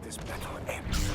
this battle ends.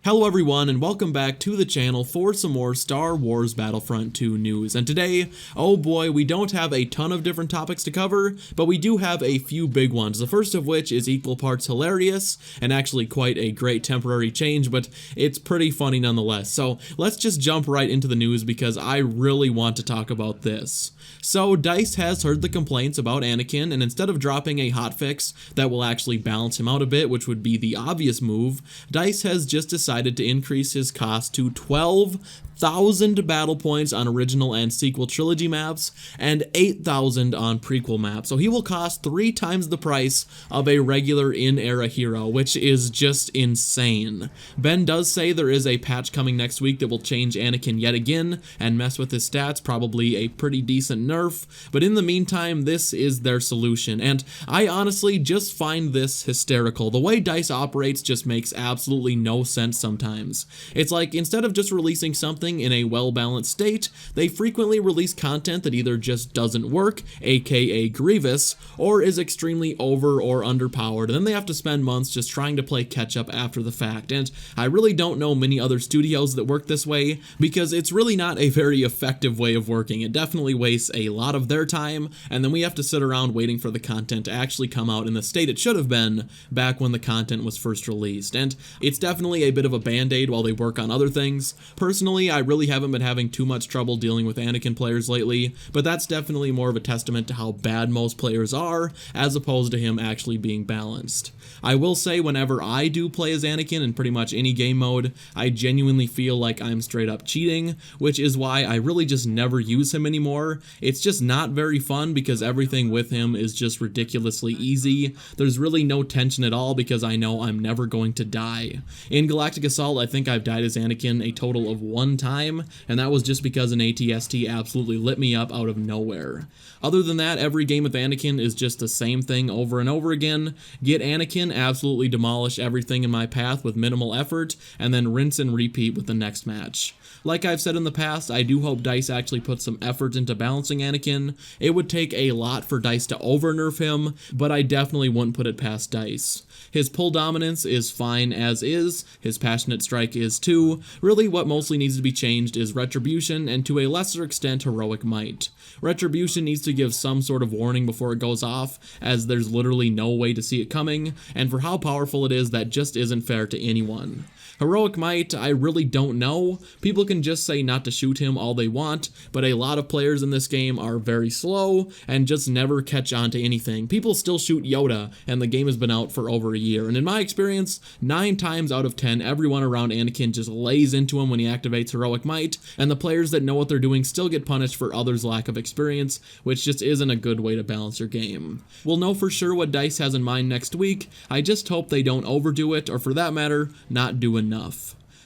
Hello everyone, and welcome back to the channel for some more Star Wars Battlefront 2 news. And today, oh boy, we don't have a ton of different topics to cover, but we do have a few big ones. The first of which is equal parts hilarious, and actually quite a great temporary change, but it's pretty funny nonetheless. So let's just jump right into the news because I really want to talk about this. So DICE has heard the complaints about Anakin, and instead of dropping a hotfix that will actually balance him out a bit, which would be the obvious move, DICE has just decided to increase his cost to 12,000 battle points on original and sequel trilogy maps and 8,000 on prequel maps. So he will cost 3 times the price of a regular in-era hero, which is just insane. Ben does say there is a patch coming next week that will change Anakin yet again and mess with his stats, probably a pretty decent nerf, but in the meantime, this is their solution, and I honestly just find this hysterical. The way DICE operates just makes absolutely no sense sometimes. It's like, instead of just releasing something in a well-balanced state, they frequently release content that either just doesn't work, aka Grievous, or is extremely over or underpowered, and then they have to spend months just trying to play catch-up after the fact. And I really don't know many other studios that work this way, because it's really not a very effective way of working. It definitely wastes a lot of their time, and then we have to sit around waiting for the content to actually come out in the state it should have been back when the content was first released. And it's definitely a bit of a band-aid while they work on other things. Personally, I really haven't been having too much trouble dealing with Anakin players lately, but that's definitely more of a testament to how bad most players are, as opposed to him actually being balanced. I will say, whenever I do play as Anakin in pretty much any game mode, I genuinely feel like I'm straight up cheating, which is why I really just never use him anymore. It's just not very fun because everything with him is just ridiculously easy. There's really no tension at all because I know I'm never going to die. In Galactic Assault, I think I've died as Anakin a total of 1 time, and that was just because an ATST absolutely lit me up out of nowhere. Other than that, every game with Anakin is just the same thing over and over again. Get Anakin, absolutely demolish everything in my path with minimal effort, and then rinse and repeat with the next match. Like I've said in the past, I do hope DICE actually puts some effort into balancing Anakin. It would take a lot for DICE to over-nerf him, but I definitely wouldn't put it past DICE. His pull dominance is fine as is, his passionate strike is too. Really what mostly needs to be changed is retribution and to a lesser extent heroic might. Retribution needs to give some sort of warning before it goes off, as there's literally no way to see it coming, and for how powerful it is, that just isn't fair to anyone. Heroic might, I really don't know. People can just say not to shoot him all they want, but a lot of players in this game are very slow and just never catch on to anything. People still shoot Yoda, and the game has been out for over a year, and in my experience, 9 times out of 10, everyone around Anakin just lays into him when he activates heroic might, and the players that know what they're doing still get punished for others' lack of experience, which just isn't a good way to balance your game. We'll know for sure what DICE has in mind next week. I just hope they don't overdo it, or for that matter, not do enough.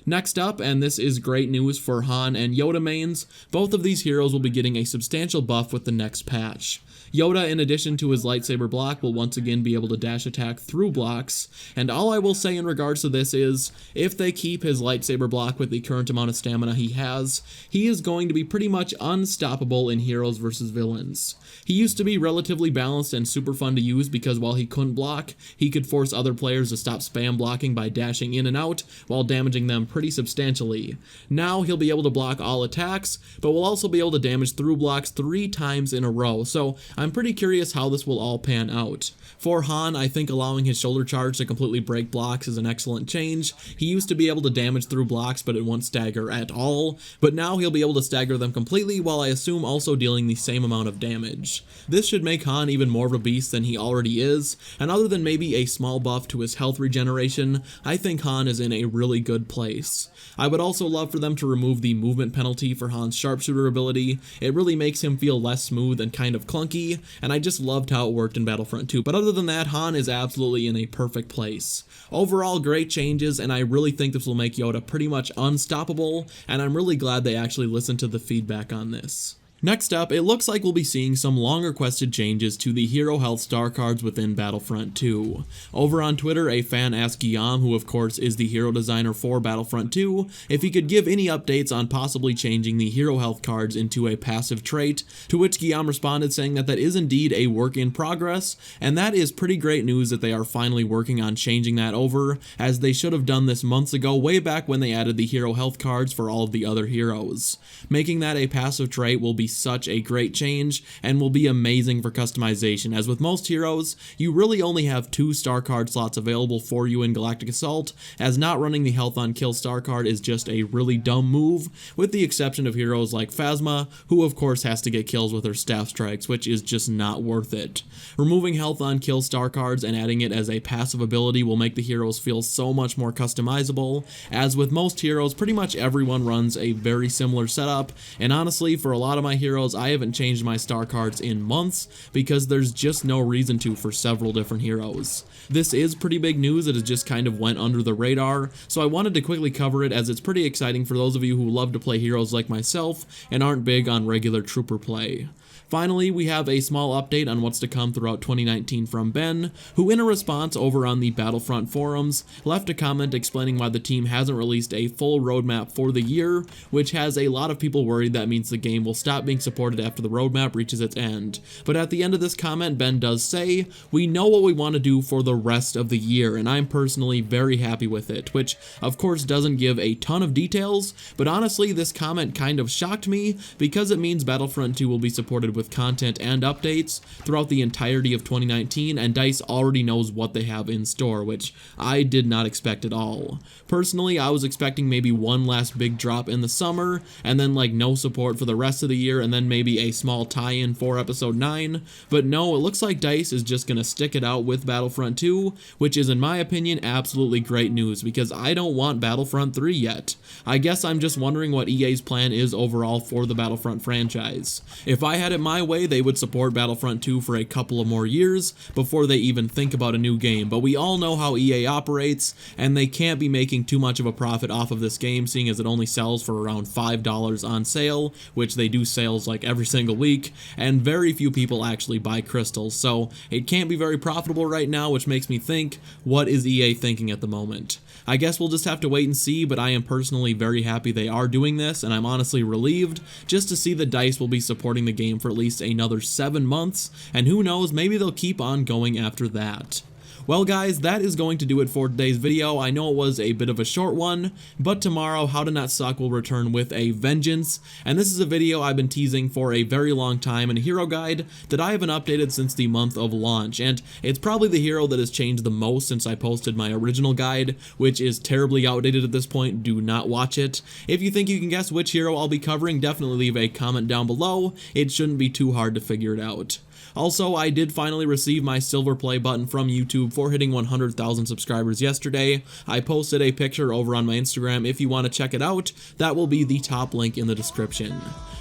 Next up, and this is great news for Han and Yoda mains, both of these heroes will be getting a substantial buff with the next patch. Yoda, in addition to his lightsaber block, will once again be able to dash attack through blocks, and all I will say in regards to this is, if they keep his lightsaber block with the current amount of stamina he has, he is going to be pretty much unstoppable in heroes versus villains. He used to be relatively balanced and super fun to use because while he couldn't block, he could force other players to stop spam blocking by dashing in and out while damaging them pretty substantially. Now he'll be able to block all attacks, but will also be able to damage through blocks 3 times in a row, so I'm pretty curious how this will all pan out. For Han, I think allowing his shoulder charge to completely break blocks is an excellent change. He used to be able to damage through blocks, but it won't stagger at all, but now he'll be able to stagger them completely while I assume also dealing the same amount of damage. This should make Han even more of a beast than he already is, and other than maybe a small buff to his health regeneration, I think Han is in a really good place. I would also love for them to remove the movement penalty for Han's sharpshooter ability. It really makes him feel less smooth and kind of clunky, and I just loved how it worked in Battlefront 2. But other than that, Han is absolutely in a perfect place. Overall, great changes, and I really think this will make Yoda pretty much unstoppable, and I'm really glad they actually listened to the feedback on this. Next up, it looks like we'll be seeing some long-requested changes to the Hero Health Star cards within Battlefront 2. Over on Twitter, a fan asked Guillaume, who of course is the hero designer for Battlefront 2, if he could give any updates on possibly changing the Hero Health cards into a passive trait, to which Guillaume responded saying that that is indeed a work in progress, and that is pretty great news that they are finally working on changing that over, as they should have done this months ago, way back when they added the Hero Health cards for all of the other heroes. Making that a passive trait will be such a great change and will be amazing for customization, as with most heroes, you really only have 2 star card slots available for you in Galactic Assault, as not running the health on kill star card is just a really dumb move, with the exception of heroes like Phasma, who of course has to get kills with her staff strikes, which is just not worth it. Removing health on kill star cards and adding it as a passive ability will make the heroes feel so much more customizable, as with most heroes, pretty much everyone runs a very similar setup, and honestly, for a lot of my heroes, I haven't changed my star cards in months because there's just no reason to for several different heroes. This is pretty big news that has just kind of went under the radar, so I wanted to quickly cover it as it's pretty exciting for those of you who love to play heroes like myself and aren't big on regular trooper play. Finally, we have a small update on what's to come throughout 2019 from Ben, who in a response over on the Battlefront forums, left a comment explaining why the team hasn't released a full roadmap for the year, which has a lot of people worried that means the game will stop being supported after the roadmap reaches its end. But at the end of this comment, Ben does say, "We know what we want to do for the rest of the year, and I'm personally very happy with it," which of course doesn't give a ton of details, but honestly this comment kind of shocked me because it means Battlefront 2 will be supported with content and updates throughout the entirety of 2019, and DICE already knows what they have in store, which I did not expect at all. Personally, I was expecting maybe one last big drop in the summer, and then like no support for the rest of the year, and then maybe a small tie-in for Episode 9, but no, it looks like DICE is just gonna stick it out with Battlefront 2, which is in my opinion absolutely great news, because I don't want Battlefront 3 yet. I guess I'm just wondering what EA's plan is overall for the Battlefront franchise. If I had it my way, they would support Battlefront 2 for a couple of more years before they even think about a new game, but we all know how EA operates, and they can't be making too much of a profit off of this game, seeing as it only sells for around $5 on sale, which they do sales like every single week, and very few people actually buy crystals, so it can't be very profitable right now, which makes me think, what is EA thinking at the moment? I guess we'll just have to wait and see, but I am personally very happy they are doing this, and I'm honestly relieved just to see that DICE will be supporting the game for at least another 7 months, and who knows, maybe they'll keep on going after that. Well guys, that is going to do it for today's video. I know it was a bit of a short one, but tomorrow How to Not Suck will return with a vengeance, and this is a video I've been teasing for a very long time, and a hero guide that I haven't updated since the month of launch, and it's probably the hero that has changed the most since I posted my original guide, which is terribly outdated at this point. Do not watch it. If you think you can guess which hero I'll be covering, definitely leave a comment down below. It shouldn't be too hard to figure it out. Also, I did finally receive my silver play button from YouTube for hitting 100,000 subscribers yesterday. I posted a picture over on my Instagram. If you want to check it out, that will be the top link in the description.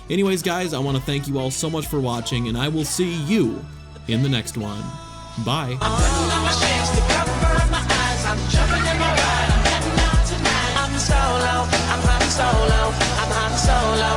Anyways guys, I want to thank you all so much for watching, and I will see you in the next one. Bye. I'm solo.